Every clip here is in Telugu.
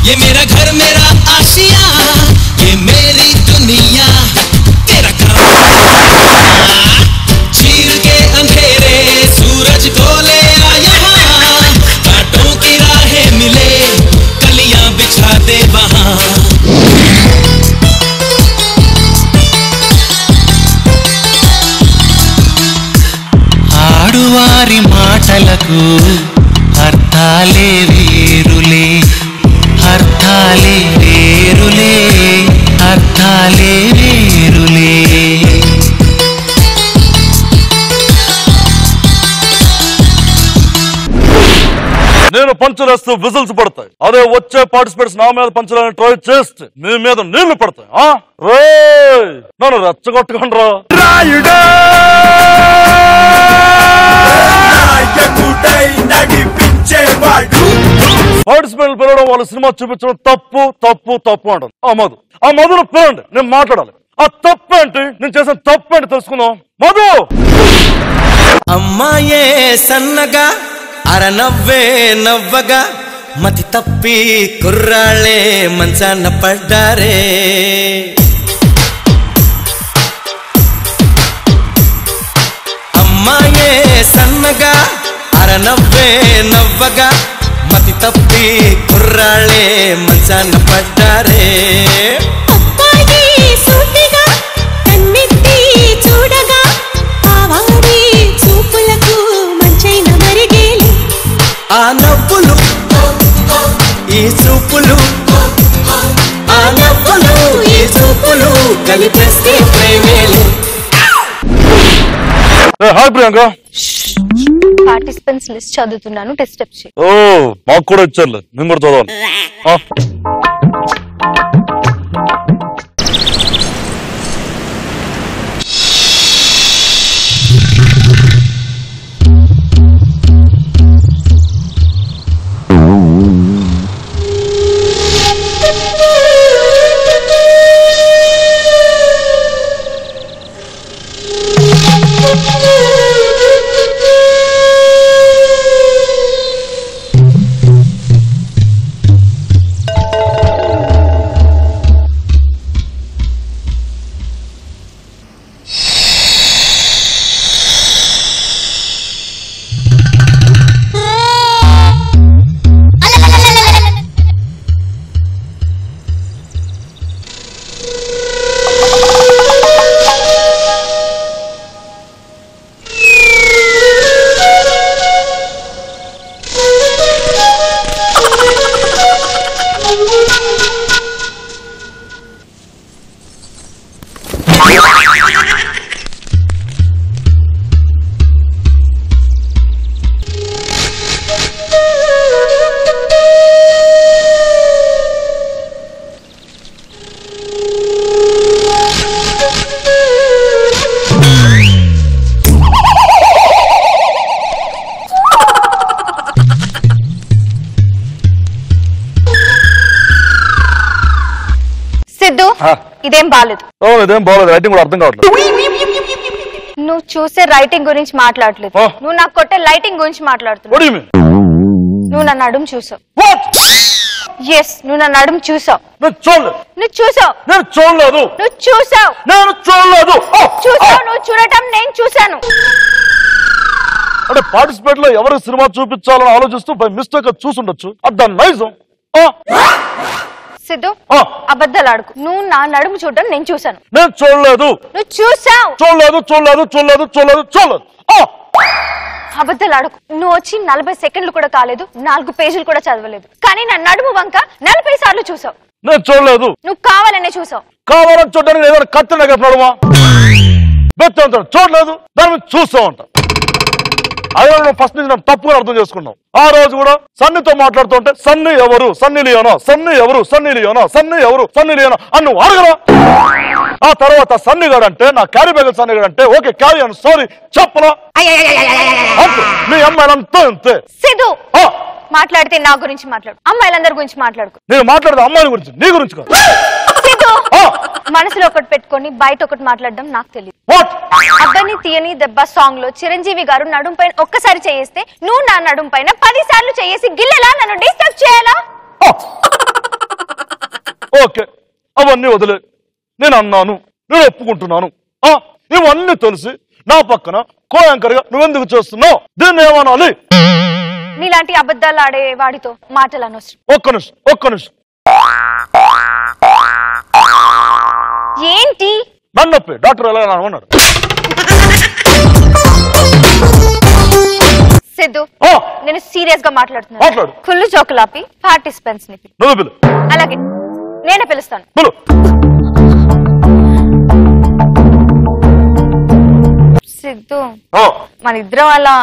ये मेरा घर मेरा आशिया, ये मेरी दुनिया, तेरा चीर के अंधेरे सूरज को ले आ यहाँ, कांटों की राहें मिले कलियां बिछा दे वहाँ। ఆడువారి మాటలకు అర్థాలే వేరులే, అర్థాలే వేరులే, అర్థాలే వేరులే. నేను పంచులేస్తూ విజిల్స్ పడతాయి, అదే వచ్చే పార్టిసిపేట్స్ నా మీద పంచాలని ట్రై చేస్తే మీ మీద నీళ్లు పడతాయి. నన్ను రెచ్చగొట్టుకోండి రా. పార్టిసిపేట్లు పిలవడం, వాళ్ళ సినిమా చూపించడం తప్పు తప్పు తప్పు అంటారు. ఆ మధును పిలండి, నేను మాట్లాడాలి. ఆ తప్పేంటి, నేను చేసిన తప్పేంటి తెలుసుకుందాం. మధు అమ్మాయే సన్నగా అరనవ్వే నవ్వగా మతి తప్పి కుర్రాళ్ళే మంచాన పడ్డారే. అమ్మాయే సన్నగా అరనవ్వే నవ్వగా మతి తప్పి కుర్రాళ్ళే మంచాన పడ్డారే. ఆ నవ్వులు ఈ చూపులు, ఆ నవ్వులు ఈ చూపులు కలిపేస్తే ప్రేమేలు. హాయ్ ప్రియాంక. పార్టిసిపెంట్స్ లిస్ట్ చదువుతున్నాను, టెస్ట్ స్టెప్స్. ఓ మాకు కూడా ఇచ్చారులే, మేము కూడా చదవాలి. ఇదేం బాలేదు. ఇదేం బాలేదు, రైటింగ్ కూడా అర్థం కావట్లేదు. నువ్వు చూసే రైటింగ్ గురించి మాట్లాడలేదు, నువ్వు నాకు కొట్టే లైటింగ్ గురించి మాట్లాడుతున్నావు. నువ్వు నా నడుము చూసావు. ఎస్, నువ్వు నా నడుము చూసావు. నువ్వు చూసావు. నేను చూడలేదు. నువ్వు చూసావు. నేను చూడలేదు. చూసావు. నువ్వు చూడటం నేను చూశాను. అంటే పార్టిసిపేట్ లో ఎవరు సినిమా చూపించాలని ఆలోచిస్తూ బై మిస్టేక్ చూసుండొచ్చు. దాని నైజం. సిద్ధు, అబద్ధాలు ఆడుకు. నువ్వు నా నడుము చూడటం నేను చూశాను. నేను చూడలేదు. నువ్వు చూసావు. చూడలేదు. అబద్ధాలు ఆడుకు. నువ్వు వచ్చి 40 సెకండ్లు కూడా కాలేదు, 4 పేజీలు కూడా చదవలేదు, కానీ నా నడుము వంక 40 సార్లు చూసావు. నేను చూడలేదు. నువ్వు కావాలనే చూసావు. కావాలని చూడడానికి ఏదైనా కత్తిన నడుమా బెత్తంటాడు. చూడలేదు, దాన్ని చూస్తావు అంట. అదే నువ్వు ఫస్ట్ నుంచి నన్ను తప్పుగా అర్థం చేసుకున్నావు. ఆ రోజు కూడా సన్నీతో మాట్లాడుతుంటే సన్నీ ఎవరు, సన్నీ లియోనా, సన్నీ ఎవరు, సన్నీ లియోనా, సన్నీ ఎవరు, సన్నీ లియోనా అని నువ్వు అడగరా. ఆ తర్వాత సన్నీ గడ్ అంటే నా క్యారీ బ్యాగ్ సన్నీ గడ్ అంటే ఓకే క్యారీ అని సారీ చెప్పరా. మీ అమ్మాయిలంతా అంతే. సిద్ధు, మాట్లాడితే నా గురించి మాట్లాడు, అమ్మాయిలందరి గురించి మాట్లాడుకో. నేను మాట్లాడితే అమ్మాయిల గురించి, నీ గురించి కాదు. మనసులో ఒకటి పెట్టుకొని బయట ఒకటి మాట్లాడడం నాకు తెలియదు. అబ్బాయిని తీయని దెబ్బ సాంగ్ లో చిరంజీవి గారు నడుం పైన ఒక్కసారి చేయిస్తే నువ్వు నా నడుం పైన 10 సార్లు చేసి గిల్లెలా నన్ను డిస్టర్బ్ చేయాలా? ఓకే, అవన్నీ వదిలే. నేను అన్నాను, నేను ఒప్పుకుంటున్నాను. ఇవన్నీ తెలిసి నా పక్కన కో యాంకర్ గా నువ్వెందుకు చేస్తున్నావు? దీన్ని ఏమనాలి? నీలాంటి అబద్ధాలు ఆడే వాడితో మాటలు అనవసరం. ఒక్క నిమిషం. ఏంటి నన్నొప్పి డాక్టర్ ఎలా అన్నాడు? సిద్ధు, నేను సీరియస్ గా మాట్లాడుతున్నాను. కుళ్ళు జోకులాపి పార్టిసిపెంట్స్ ని నువ్వు. అలాగే నేనే పిలుస్తాను. సిద్ధు, మన ఇద్దరం అలా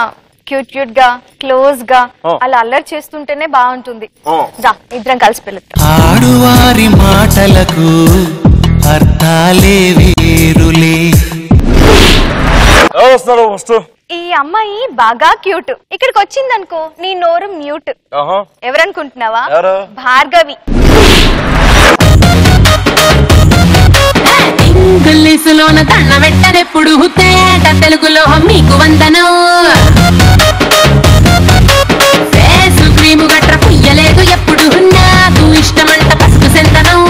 క్యూట్ గా క్లోజ్ గా అలా అల్లరి చేస్తుంటేనే బాగుంటుంది. ఇద్దరం కలిసి పిలుస్తాం. ఆడువారి మాటలకు అర్థాలే వేరులే. ఈ అమ్మాయి బాగా క్యూట్. ఇక్కడికి వచ్చిందనుకో నీ నోరు మ్యూట్. ఎవరనుకుంటున్నావా? భార్గవి. ఇంగ్లీషులోన దండ పెట్టనెప్పుడు తేట తెలుగులో మీకు వందనం. ఫేసు క్రీము గట్ర పుయ్యలేదు ఎప్పుడు నాకు ఇష్టమంట పసుపు సెందనం.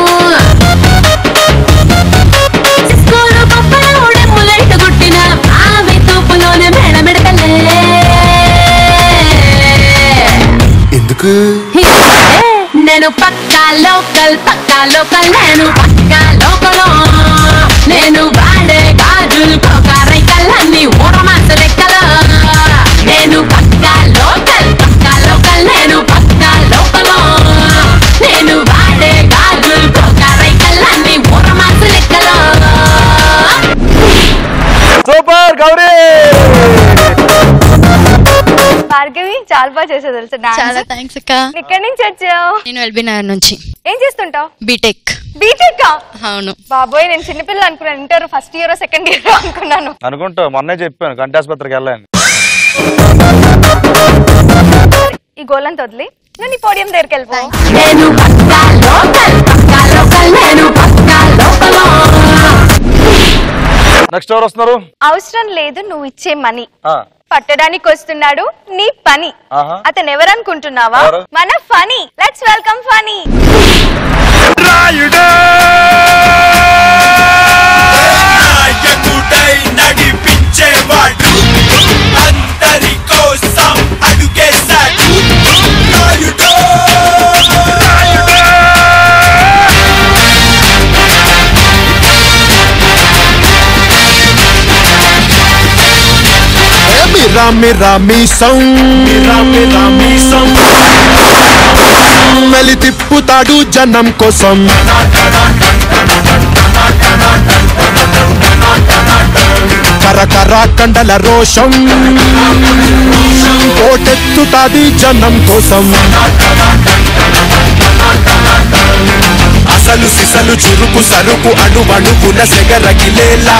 స్కూలు పప్పలెమ్ములైట్ గుట్టిన ఆమె తూపులోనే మెడమెడతలే. ఎందుకు నేను పక్కా లోకల్ నేను పక్కా లోకలో. నేను వాడే గాజులు కోకారైకల్లన్నీ ఊరమాస లెక్కలో. నేను పక్కా లోకల్ నేను పక్కా లోకలో. నేను వాడే గాజులు కోకారైకల్లన్నీ ఊరమాస లెక్కలో. సూపర్ గౌరీ. భార్గవి చాలా బాగా చేసావు తెలుసు. చాలా థాంక్స్ అక్క. ఎక్కడి నుంచి వచ్చావు? నేను ఎల్బీ నగర్ నుంచి. ఏం చేస్తుంటావు? బీటెక్. బీటెక్? అవును. బాబోయ్, నేను చిన్నపిల్లలు అనుకున్నాను. Inter first year second year అనుకున్నాను. అనుకుంటా, మొన్నే చెప్పాను కంటాసుపత్రికి వెళ్ళాను. ఈ గోలంతా వదిలి నేను ఈ పోడియం దగ్గరికి వెళ్ళిపో. నేను పక్కా లోకల్ నేను పక్కా లోకలో. నెక్స్ట్ ఎవరు వస్తున్నారు? అవసరం లేదు నువ్వు ఇచ్చే మనీ. పట్టడానికి వస్తున్నాడు నీ పని. అతను ఎవరనుకుంటున్నావా? మన ఫనీ. Let's welcome Phani. నడిపించేవాడు అందరి కోసం అడుగేశాడు. మీసం మెలి తిప్పుతాడు జనం కోసం. కరకర కండల రోషం కోటెత్తుతాది జనం కోసం. అసలు సిసలు చురుకు సరుకు అణువణుకున సెగరగిలేలా.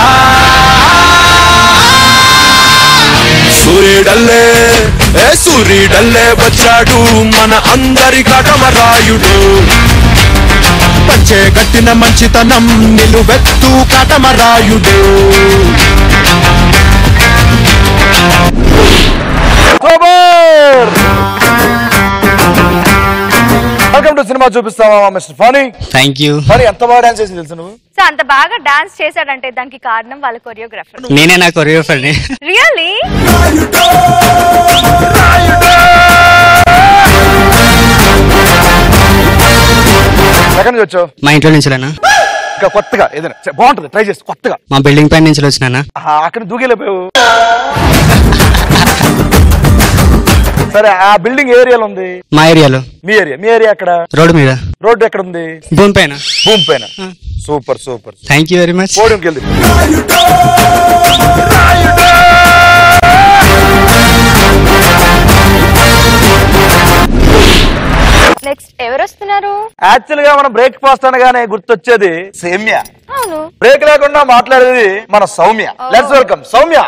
సూర్యుడల్లే వచ్చాడు మన అందరి కటమరాయుడు. పంచే గట్టిన మంచితనం నిలువెత్తు కటమరాయుడు. వెల్కమ్ టు సినిమా చూపిస్తావా mister Phani. Thank you. Phani ఎంత బాగా డాన్స్ చేసి తెలుసు నువ్వు? సో అంత బాగా డాన్స్ చేశాడంటే దానికి కారణం వాళ్ళ కొరియోగ్రాఫర్. నేనే నా కొరియోగ్రాఫర్ ని. రియల్లీ? ఎక్కడి నుంచి వచ్చావు? మా ఇంట్లో నుంచి. ఇంకా కొత్తగా ఏదైనా బాగుంటుంది ట్రై చేసి కొత్తగా. మా బిల్డింగ్ పైన నుంచి వచ్చినా. అక్కడ దూకెళ్ళిపోయావు. సరే, ఆ బిల్డింగ్ ఏరియాలో ఉంది. మా ఏరియాలో. మీ ఏరియా ఎక్కడ? రోడ్డు మీద. రోడ్డు ఎక్కడ ఉంది? భూమి పైన. Super. Thank you very much. పోడియంకి వెళ్ళి. నెక్స్ట్ ఎవరు వస్తున్నారు? యాక్చువల్ గా మనం బ్రేక్ఫాస్ట్ అనగానే గుర్తొచ్చేది సేమ్య. అవును. బ్రేక్ లేకుండా మాట్లాడేది మన సౌమ్య. Let's welcome Soumya.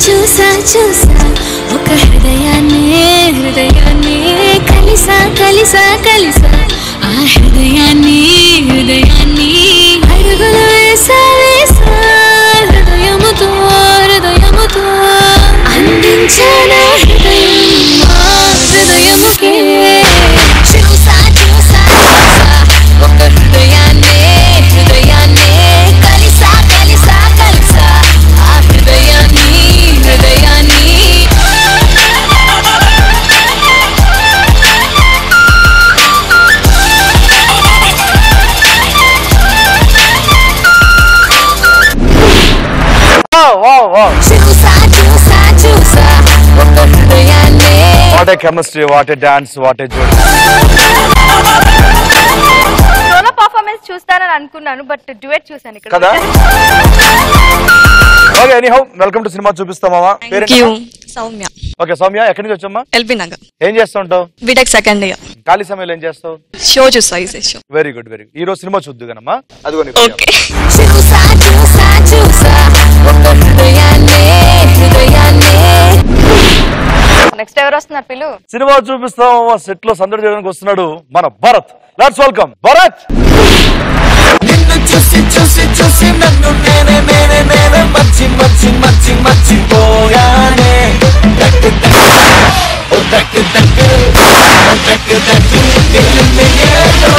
చూసా ఒక హృదయాన్ని కలిసా ఆ హృదయాన్ని అడుగులు వేసా హృదయముతో అందించానా హృదయం చూసా చూసా చూసా ఒక హృదయాన్ని. What a chemistry, what a dance, what a జోడి. సోలో పర్ఫార్మెన్స్ చూస్తానని అనుకున్నాను బట్ డ్యూయట్ చూసాను ఇక్కడ కదా. Okay anyhow welcome to cinema చూపిస్తామా. సౌమ్య. ఓకే సౌమ్య, ఎక్కడి నుంచి వచ్చామ్మా? ఎల్బీ నగర్. ఏం చేస్తుంటావు? BTech second year. ఖాళీ సమయంలో ఏం చేస్తావు? షో చూస్తా. Show very good very good. ఈ రోజు సినిమా చూద్దు కనమ్మా. అదిగో ఓకే. చూసా చూసా చూసా ఒక హృదయాన్ని హృదయాన్ని. నెక్స్ట్ ఎవరు వస్తున్నారు పిలు? సినిమా చూపిస్తాం సెట్ లో సందడి చేయడానికి వస్తున్నాడు మన భరత్. Let's welcome Bharat. నిన్ను చూసి చూసి చూసి నన్ను నేనే నేనే నేనే మచ్చి మచ్చి మచ్చి మచ్చిపోయానే. దక్ దక్ ఓ దక్ దక్ ఓ దక్ దక్ దిల్ మే ఏదో